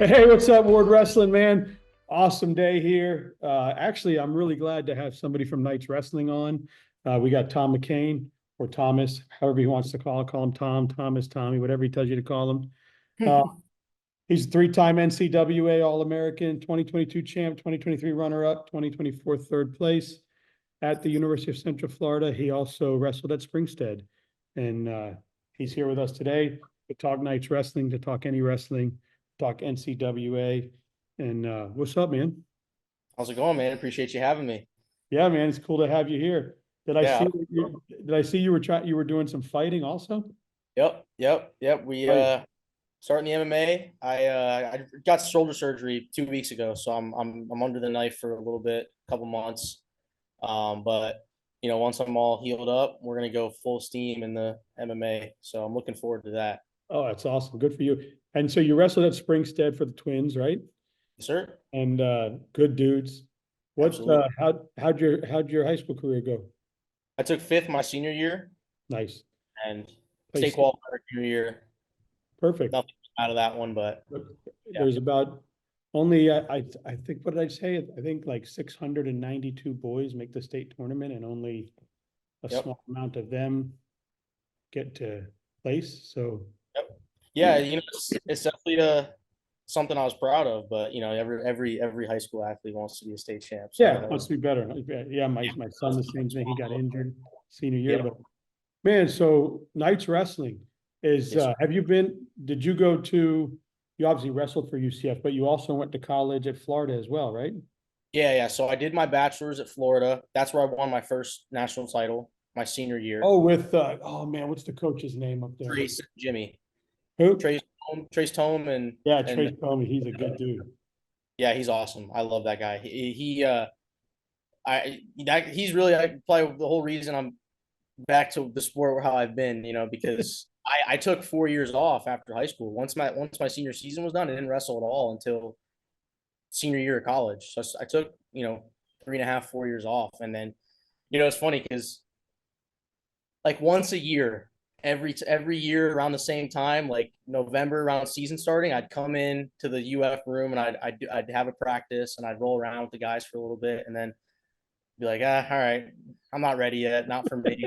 Hey, what's up, Ward Wrestling, man? Awesome day here. Actually, I'm really glad to have somebody from Knights Wrestling on. We got Tom McCane or Thomas, however he wants to call him Tom, Thomas, Tommy, whatever he tells you to call him. Uh, he's a three-time NCWA All-American, 2022 champ, 2023 runner-up, 2024 third place at the University of Central Florida. He also wrestled at Springstead, and he's here with us today to talk Knights Wrestling, to talk any wrestling, talk NCWA. And what's up, man? How's it going, man? Appreciate you having me. Yeah, man, it's cool to have you here. Did I Yeah. see did I see you were doing some fighting also? Yep. We Right. starting the MMA. I got shoulder surgery 2 weeks ago, so I'm under the knife for a little bit, a couple months. But once I'm all healed up, we're gonna go full steam in the MMA. So I'm looking forward to that. Oh, that's awesome. Good for you. And so you wrestled at Springstead for the Twins, right? Yes, sir. And good dudes. What Absolutely. how'd your high school career go? I took fifth my senior year Nice. and state Place qualifier junior year. perfect. Nothing out of that one, but yeah. There's about only I think, what did I say? I think like 692 boys make the state tournament, and only a Yep. small amount of them get to place. So Yep. Yeah, it's definitely something I was proud of, but every high school athlete wants to be a state champ. So yeah, it must be better. Yeah, my son, the same thing. He got injured senior year, Yep. but man, so Knights Wrestling is, Yes, sir. did you go to, you obviously wrestled for UCF, but you also went to college at Florida as well, right? Yeah. So I did my bachelor's at Florida. That's where I won my first national title my senior year. Oh, with, oh man, what's the coach's name up there? Trace Jimmy, Who? Trace Tome, Yeah, and Trace Comey. He's a good dude. yeah, he's awesome. I love that guy. He's really probably the whole reason I'm back to the sport how I've been. Because I took 4 years off after high school. Once my senior season was done, I didn't wrestle at all until senior year of college. So I took 3.5, 4 years off, and then it's funny because like once a year, every year around the same time, like November around season starting, I'd come in to the UF room and I'd have a practice and I'd roll around with the guys for a little bit and then be like, all right, I'm not ready yet, not for me.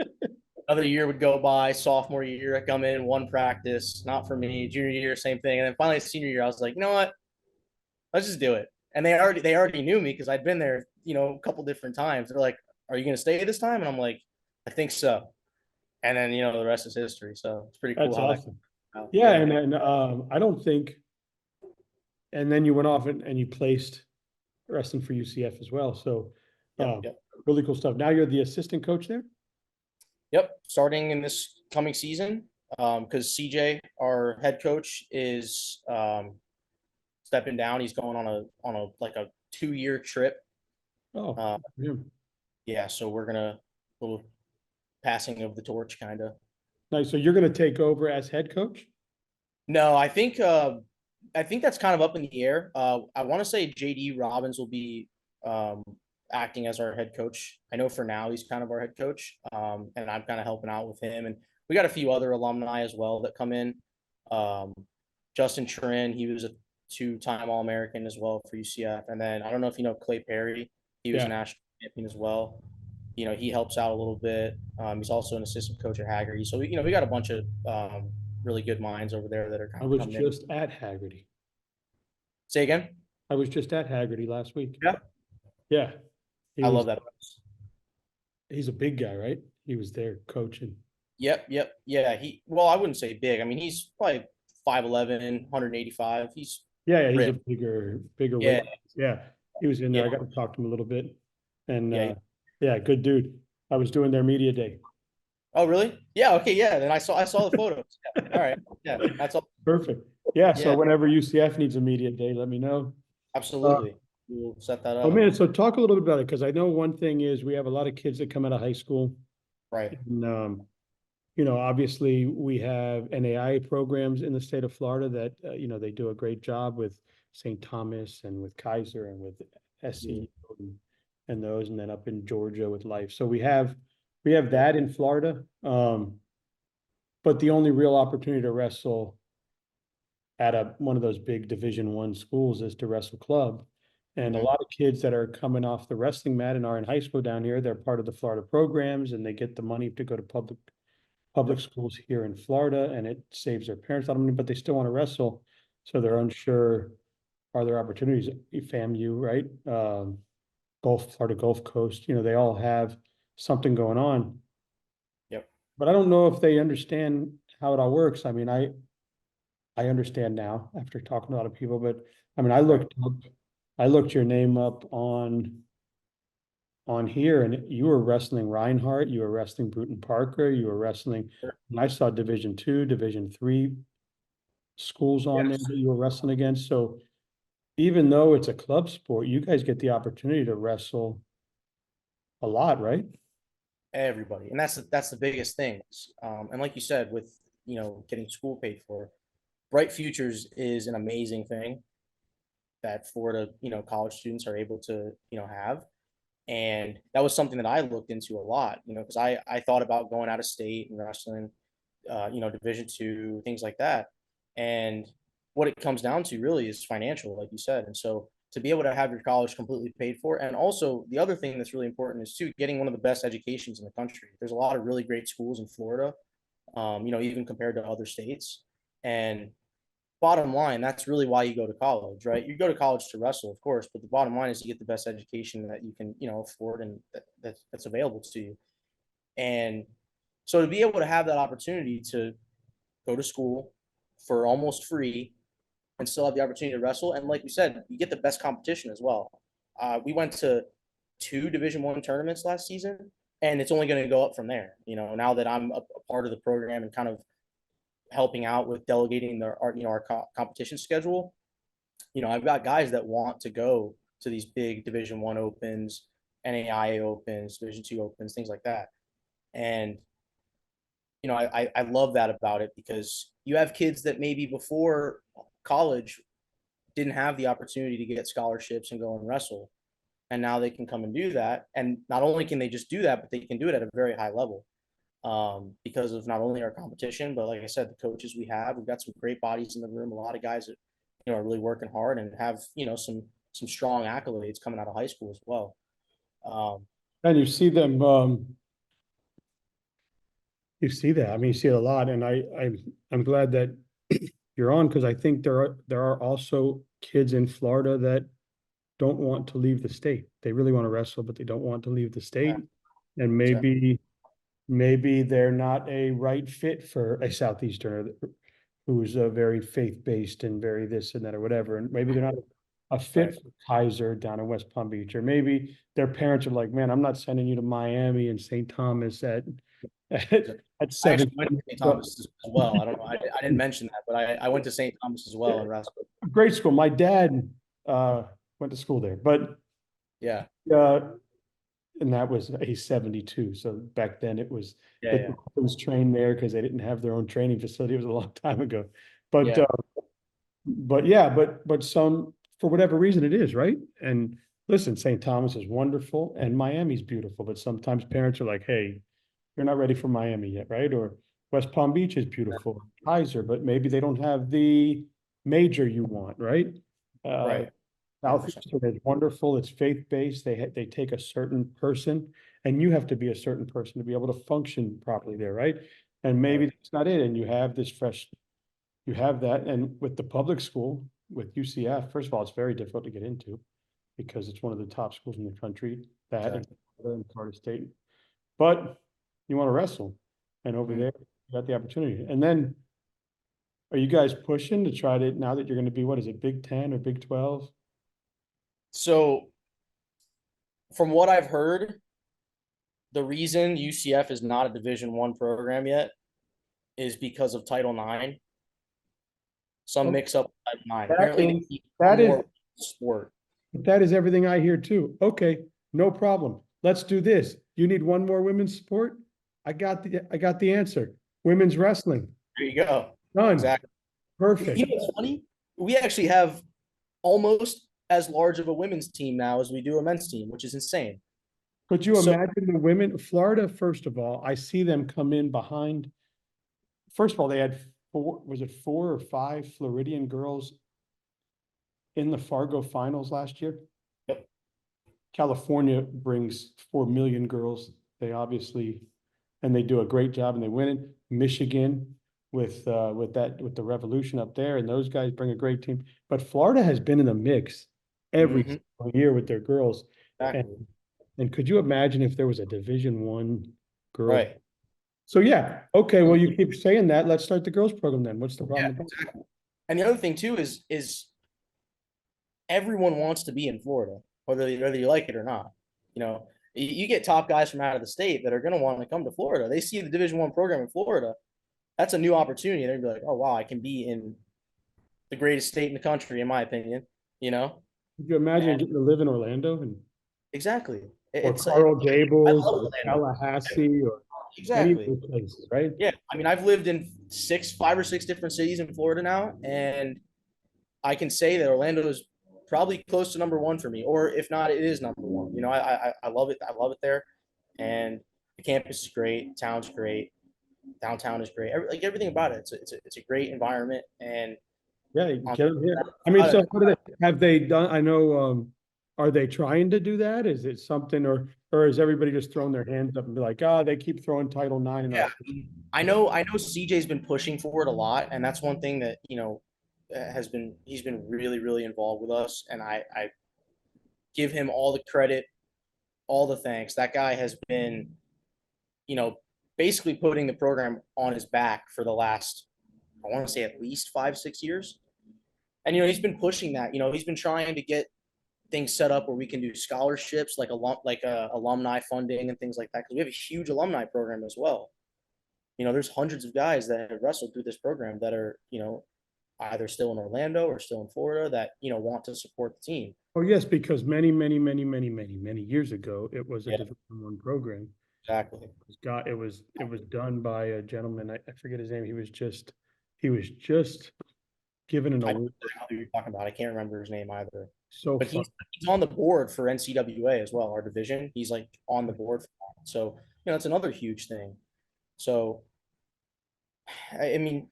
Another year would go by, sophomore year, I come in, one practice, not for me. Junior year, same thing, and then finally senior year, I was like, you know what, let's just do it. And they already knew me because I'd been there, a couple different times. They're like, are you going to stay this time? And I'm like, I think so. And then the rest is history. So it's pretty cool That's how that. awesome. Out. Yeah, Yeah. and I don't think, and then you went off and you placed wrestling for UCF as well. So Yep. um, Yep. really cool stuff. Now you're the assistant coach there? Yep. Starting in this coming season, because CJ, our head coach, is stepping down. He's going on a like a 2 year trip. Oh, Uh, yeah. yeah. So we're gonna little passing of the torch, kind of. Nice. So you're going to take over as head coach? No, I think that's kind of up in the air. I want to say JD Robbins will be um, acting as our head coach. I know for now he's kind of our head coach, and I'm kind of helping out with him. And we got a few other alumni as well that come in. Um, Justin Trin, he was a two-time All-American as well for UCF. And then I don't know if you know Clay Perry, he was a Yeah, national champion as well. He helps out a little bit. He's also an assistant coach at Haggerty. So we got a bunch of really good minds over there that are I kind of was coming in. just at Haggerty. Say again? I was just at Haggerty last week. Yeah. Yeah, he I was. love that. He's a big guy, right? He was there coaching. Yep. Yeah. Well, I wouldn't say big. I mean, he's probably 5'11", 185. He's Yeah, he's a ripped. bigger weight. Yeah. Yeah, he was in there. Yeah. I got to talk to him a little bit, and Yeah. yeah, good dude. I was doing their media day. Oh, really? Yeah. Okay. Yeah. Then I saw the photos. Yeah. All right. Yeah. That's all. Perfect. Yeah. So Yeah. whenever UCF needs a media day, let me know. Uh, Absolutely. We'll set that oh up. man, so talk a little bit about it, because I know one thing is we have a lot of kids that come out of high school, Right. and obviously we have NAIA programs in the state of Florida that they do a great job with St. Thomas and with Kaiser and with SCU and those, and then up in Georgia with Life. So we have that in Florida. But the only real opportunity to wrestle at one of those big Division I schools is to wrestle club. And a Mhm. lot of kids that are coming off the wrestling mat and are in high school down here, they're part of the Florida programs and they get the money to go to public schools here in Florida, and it saves their parents a lot of money, but they still want to wrestle. So they're unsure, are there opportunities? FAMU, right? Florida Gulf Coast, they all have something going on. Yep. But I don't know if they understand how it all works. I mean, I understand now after talking to a lot of people, but I mean, I looked your name up on here, and you were wrestling Reinhardt, you were wrestling Bruton Parker, you were wrestling, and I saw Division II, Division III schools on there Yes. that you were wrestling against. So even though it's a club sport, you guys get the opportunity to wrestle a lot, right? Everybody, and that's the biggest thing. And like you said, with getting school paid for, Bright Futures is an amazing thing that Florida college students are able to have. And that was something that I looked into a lot, because I thought about going out of state and wrestling, Division II, things like that. And what it comes down to really is financial, like you said. And so to be able to have your college completely paid for, and also the other thing that's really important is too getting one of the best educations in the country. There's a lot of really great schools in Florida, even compared to other states. And bottom line, that's really why you go to college, right? You go to college to wrestle, of course, but the bottom line is to get the best education that you can, afford and that's available to you. And so to be able to have that opportunity to go to school for almost free and still have the opportunity to wrestle, and like we said, you get the best competition as well. We went to 2 Division I tournaments last season, and it's only going to go up from there. Now that I'm a part of the program and kind of helping out with delegating our competition schedule, I've got guys that want to go to these big Division I opens, NAIA opens, Division II opens, things like that. And I love that about it, because you have kids that maybe before college didn't have the opportunity to get scholarships and go and wrestle, and now they can come and do that. And not only can they just do that, but they can do it at a very high level, because of not only our competition, but like I said, the coaches we've got some great bodies in the room, a lot of guys that are really working hard and have some strong accolades coming out of high school as well. And you see them, you see that. I mean, you see it a lot, and I'm glad that you're on, because I think there are also kids in Florida that don't want to leave the state. They really want to wrestle, but they don't want to leave the state. And Exactly. maybe they're not a right fit for a Southeasterner who's very faith-based and very this and that or whatever. And maybe they're not a fit Right. for Kaiser down in West Palm Beach, or maybe their parents are like, man, I'm not sending you to Miami and St. Thomas at, at I actually 17. went to St. Thomas as well. I don't know. I didn't mention that, but I went to St. Thomas as well in wrestling. Great school. My dad went to school there, but Yeah. uh, and that was a 72. So back then Yeah. it Yeah. was trained there because they didn't have their own training facility. It was a long time ago. But Yeah. but yeah, but some, for whatever reason it is, right? And listen, St. Thomas is wonderful and Miami's beautiful, but sometimes parents are like, hey, you're not ready for Miami yet, right? Or West Palm Beach is beautiful, Kaiser, but maybe they don't have the major you want, right? Uh, Right. 100%. Southeastern is wonderful. It's faith-based. They take a certain person, and you have to be a certain person to be able to function properly there, right? And maybe Right. that's not it. And you have this fresh, you have that. And with the public school, with UCF, first of all, it's very difficult to get into because it's one of the top schools in the country, that and Exactly. Florida State. But you want to wrestle, and over Mhm. there, you got the opportunity. And then, are you guys pushing to try to, now that you're going to be, what is it, Big 10 or Big 12? So from what I've heard, the reason UCF is not a Division I program yet is because of Title IX. Some Okay. mix up Title IX. That Apparently, is, they need that one is, more sport. that is everything I hear too. Okay, no problem. Let's do this. You need one more women's sport? I got the answer. Women's wrestling. There you go. Done. Exactly. Perfect. What's funny? We actually have almost as large of a women's team now as we do a men's team, which is insane. Could you So imagine the women, Florida, first of all, I see them come in behind. First of all, they had four or five Floridian girls in the Fargo finals last year? Yep. California brings 4 million girls. They obviously, and they do a great job and they win it. Michigan with the Revolution up there, and those guys bring a great team. But Florida has been in the mix every single year with their girls. Exactly. And could you imagine if there was a Division I girl? Right. So yeah, okay. Well, you keep saying that. Let's start the girls program then. What's the Yeah, problem? exactly. And the other thing too is everyone wants to be in Florida, whether you like it or not. You know, you get top guys from out of the state that are going to want to come to Florida. They see the Division I program in Florida. That's a new opportunity. They're gonna be like, oh wow, I can be in the greatest state in the country, in my opinion. You know, Could you imagine and getting to live in Orlando and exactly. or It's Coral I Gables love or Orlando. Tallahassee or any of Exactly. those places, right? Yeah. I mean, I've lived in 5 or 6 different cities in Florida now, and I can say that Orlando is probably close to number one for me, or if not, it is number one. You know, I love it. I love it there, and the campus is great. Town's great. Downtown is great. Like everything about it. It's a great environment, and Yeah, you can on get them here. I mean, so what do have they done? I know, are they trying to do that? Is it something, or is everybody just throwing their hands up and be like, oh, they keep throwing Title IX in yeah, our. I know CJ's been pushing for it a lot, and that's one thing that he's been really involved with us, and I give him all the credit, all the thanks. That guy has been, you know, basically putting the program on his back for the last, I want to say at least 5-6 years. And he's been pushing that. He's been trying to get things set up where we can do scholarships, like alumni funding and things like that. Because we have a huge alumni program as well. There's hundreds of guys that have wrestled through this program that are, either still in Orlando or still in Florida that want to support the team. Oh, yes, because many years ago, it was a Yeah, Division I program. exactly. It was done by a gentleman, I forget his name. He was just given an I don't award. know who you're talking about. I can't remember his name either. So But fun. he's on the board for NCWA as well, our division. He's like on the board for that. So, it's another huge thing. So, I mean,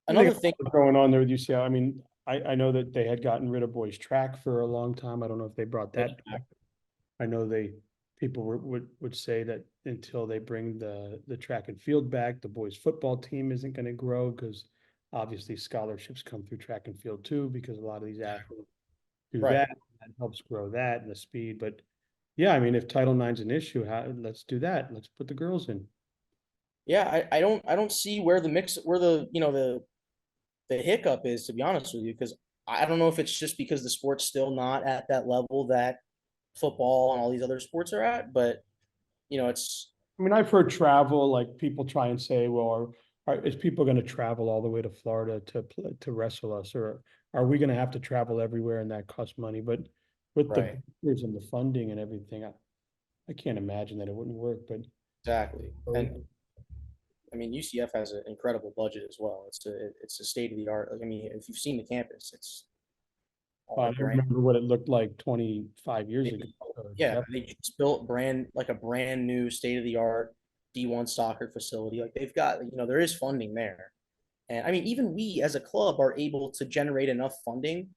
I think another thing. what's going on there with UCF. I mean, I know that they had gotten rid of boys track for a long time. I don't know if they brought that back. I know people would say that until they bring the track and field back, the boys football team isn't going to grow because obviously scholarships come through track and field too, because a lot of these athletes do Right. that helps grow that and the speed. But yeah, I mean, if Title IX is an issue, let's do that. Let's put the girls in. Yeah, I don't see where the hiccup is, to be honest with you, because I don't know if it's just because the sport's still not at that level that football and all these other sports are at, but it's I mean, I've heard travel, like people try and say, well, is people going to travel all the way to Florida to wrestle us, or are we going to have to travel everywhere and that costs money? But with the right. boosters and the funding and everything, I can't imagine that it wouldn't work. But Exactly. And I mean, UCF has an incredible budget as well. It's a state of the art. Like, I mean, if you've seen the campus, it's I all brand. remember what it looked like 25 years ago. Yeah, they just built a brand new state of the art D1 soccer facility. Like they've got, there is funding there. And I mean, even we as a club are able to generate enough funding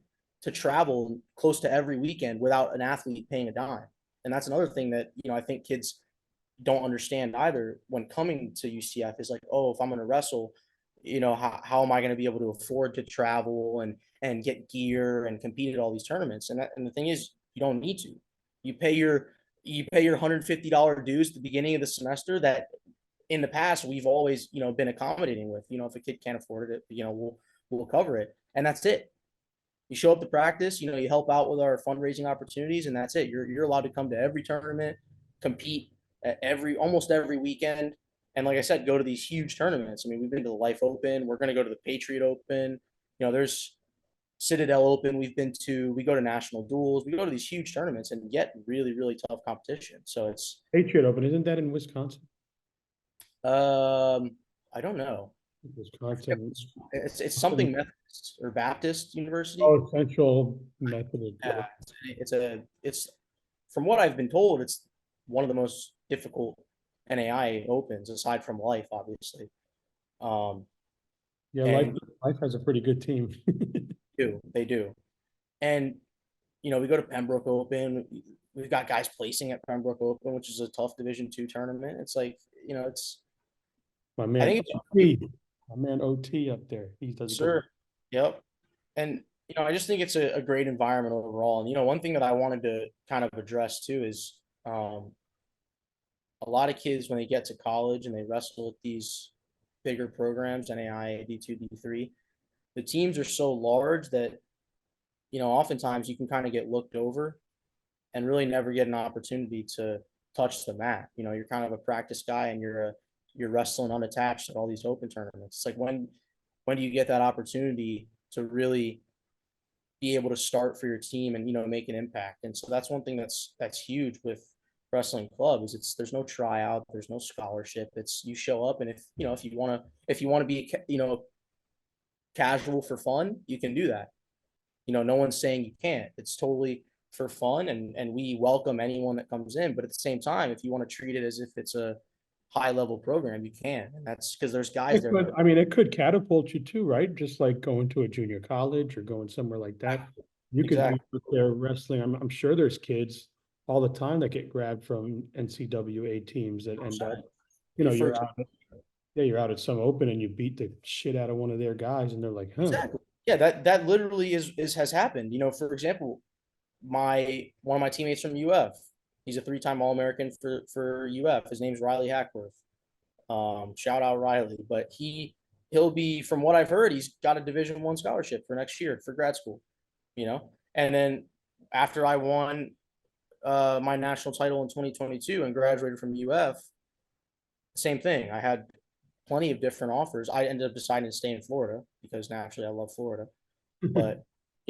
to travel close to every weekend without an athlete paying a dime. And that's another thing that, I think kids don't understand either when coming to UCF is like, oh, if I'm going to wrestle, how am I going to be able to afford to travel and get gear and compete at all these tournaments? And the thing is, you don't need to. You pay your $150 dues at the beginning of the semester that in the past we've always been accommodating with. If a kid can't afford it, we'll cover it, and that's it. You show up to practice, you help out with our fundraising opportunities, and that's it. You're allowed to come to every tournament, compete at almost every weekend, and like I said, go to these huge tournaments. I mean, we've been to the Life Open. We're going to go to the Patriot Open. There's Citadel Open. We go to national duels. We go to these huge tournaments and get really tough competition. So it's Patriot Open, isn't that in Wisconsin? I don't know. Wisconsin. It's something Methodist or Baptist University. Oh, Central Methodist. Yeah, it's from what I've been told, it's one of the most difficult NAI opens aside from Life, obviously. Um, Yeah, And life has a pretty good team. they do. And we go to Pembroke Open. We've got guys placing at Pembroke Open, which is a tough Division II tournament. It's like, it's My I man think it's OT, my man OT up there. He does a good. sure. Yep. And I just think it's a great environment overall. And one thing that I wanted to kind of address too is a lot of kids when they get to college and they wrestle with these bigger programs, NAIA, D2, D3, the teams are so large that oftentimes you can kind of get looked over and really never get an opportunity to touch the mat. You're kind of a practice guy and you're wrestling unattached at all these open tournaments. It's like when do you get that opportunity to really be able to start for your team and make an impact? And so that's one thing that's huge with wrestling club is there's no tryout, there's no scholarship. It's you show up, and if you want to be casual for fun, you can do that. No one's saying you can't. It's totally for fun, and we welcome anyone that comes in. But at the same time, if you want to treat it as if it's a high level program, you can, and that's because there's guys there. I mean, it could catapult you too, right? Just like going to a junior college or going somewhere like that. You could be Exactly. out there wrestling. I'm sure there's kids all the time that get grabbed from NCWA teams that end up, you're out. Yeah, you're out at some open and you beat the shit out of one of their guys, and they're like, huh. Exactly. Yeah, that literally has happened. For example, one of my teammates from UF, he's a three-time All-American for UF. His name's Riley Hackworth. Shout out Riley. But he'll be, from what I've heard, he's got a Division I scholarship for next year for grad school. And then after I won my national title in 2022 and graduated from UF, same thing. I had plenty of different offers. I ended up deciding to stay in Florida because naturally I love Florida. But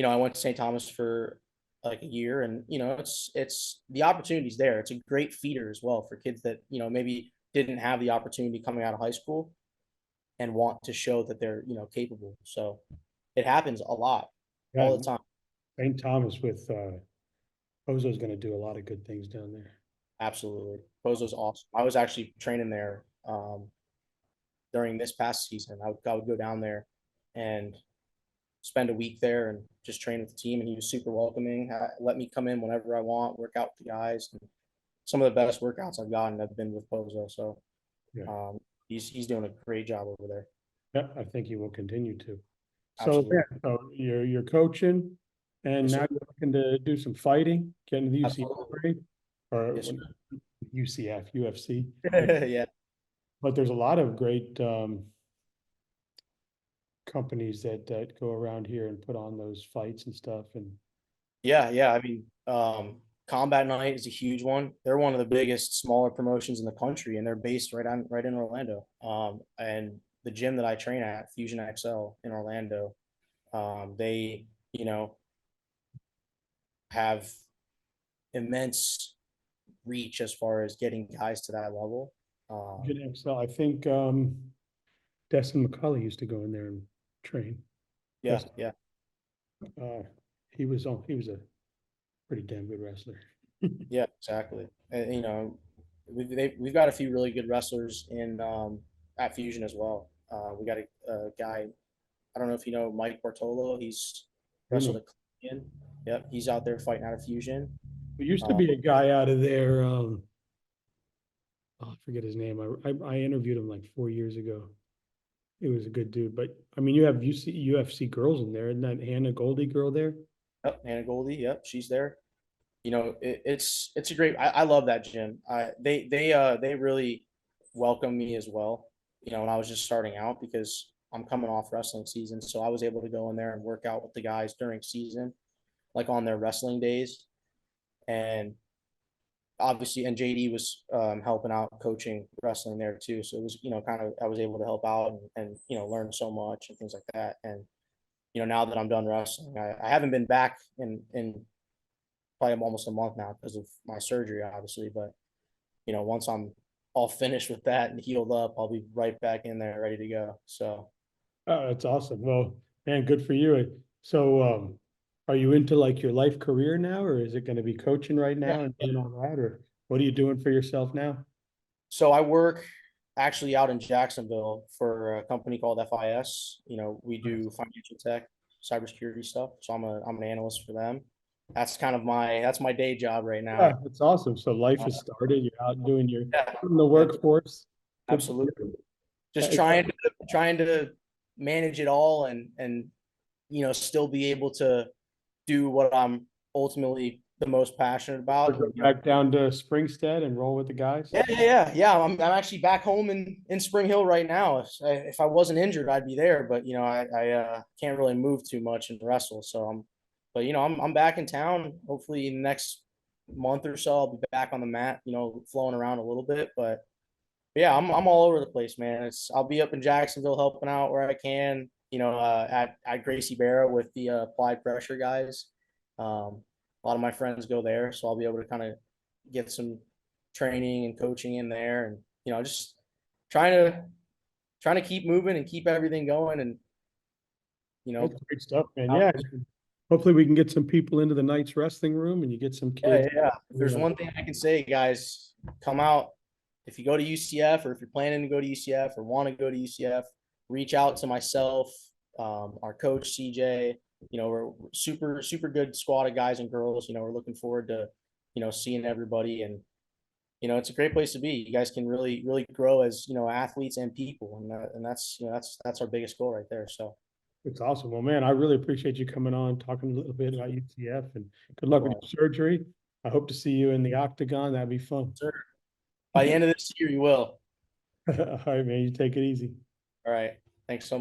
I went to St. Thomas for like a year, and it's the opportunity's there. It's a great feeder as well for kids that maybe didn't have the opportunity coming out of high school and want to show that they're capable. So it happens a lot, Yeah, all the time. St. Thomas with Ozo's going to do a lot of good things down there. Absolutely. Pozo's awesome. I was actually training there during this past season. I would go down there and spend a week there and just train with the team. And he was super welcoming. Let me come in whenever I want, work out with the guys. And some of the best workouts I've gotten have been with Pozo. So Yeah. He's doing a great job over there. Yeah, I think he will continue to. So Absolutely. yeah, so you're coaching, and Yes, now sir. you're looking to do some fighting, get into the UCF Absolutely. grade, or Yes, sir. UCF, UFC. Yeah. But there's a lot of great companies that go around here and put on those fights and stuff. And Yeah. I mean, Combat Night is a huge one. They're one of the biggest smaller promotions in the country, and they're based right in Orlando. And the gym that I train at, Fusion XL in Orlando, they have immense reach as far as getting guys to that level. so I think Destin McCulley used to go in there and train. Yeah, yeah, He was a pretty damn good wrestler. yeah, exactly. And we've got a few really good wrestlers in at Fusion as well. We got a guy. I don't know if you know Mike Bartolo. He's wrestled at Cleveland. Yep, he's out there fighting out of Fusion. There used to be a guy out of there. Oh, I forget his name. I interviewed him like 4 years ago. He was a good dude. But I mean, you have UFC girls in there. Isn't that Hannah Goldie girl there? Yep, Hannah Goldie. Yep, she's there. It's a great. I love that gym. They really welcome me as well. When I was just starting out because I'm coming off wrestling season, so I was able to go in there and work out with the guys during season, like on their wrestling days, and obviously, and JD was helping out coaching wrestling there too. So it was kind of I was able to help out and learn so much and things like that. And now that I'm done wrestling, I haven't been back in probably almost a month now because of my surgery, obviously. But once I'm all finished with that and healed up, I'll be right back in there, ready to go. So, Oh, that's awesome. Well, man, good for you. So, are you into like your life career now, or is it going to be coaching right yeah. now and doing all that, or what are you doing for yourself now? So I work actually out in Jacksonville for a company called FIS. You know, we do financial tech, cybersecurity stuff. So I'm an analyst for them. That's kind of that's my day job right now. Yeah, it's awesome. So life has started. You're out doing your Yeah, in the yeah, workforce. Good for absolutely. you. Just It's trying to manage it all and still be able to do what I'm ultimately the most passionate about. go And, back down to Springstead and roll with the guys. yeah. I'm actually back home in Spring Hill right now. If I wasn't injured, I'd be there, but I can't really move too much and wrestle. But I'm back in town. Hopefully in the next month or so, I'll be back on the mat. Flowing around a little bit, but yeah, I'm all over the place, man. I'll be up in Jacksonville helping out where I can. At Gracie Barra with the applied pressure guys. A lot of my friends go there, so I'll be able to kind of get some training and coaching in there, and just trying to trying to keep moving and keep everything going, and you know, That's great stuff, man. Yeah. Hopefully we can get some people into the Knights wrestling room and you get some yeah, kids. yeah. If there's one thing I can say, guys, come out. If you go to UCF or if you're planning to go to UCF or want to go to UCF, reach out to myself, our coach CJ. We're super, super good squad of guys and girls. We're looking forward to, seeing everybody, and it's a great place to be. You guys can really, really grow as athletes and people, and that's our biggest goal right there. So It's awesome. Well, man, I really appreciate you coming on, talking a little bit about UCF, and good luck with your surgery. I hope to see you in the octagon. That'd be fun. sir, by the end of this year, you will. All right, man. You take it easy. All right. Thanks so much.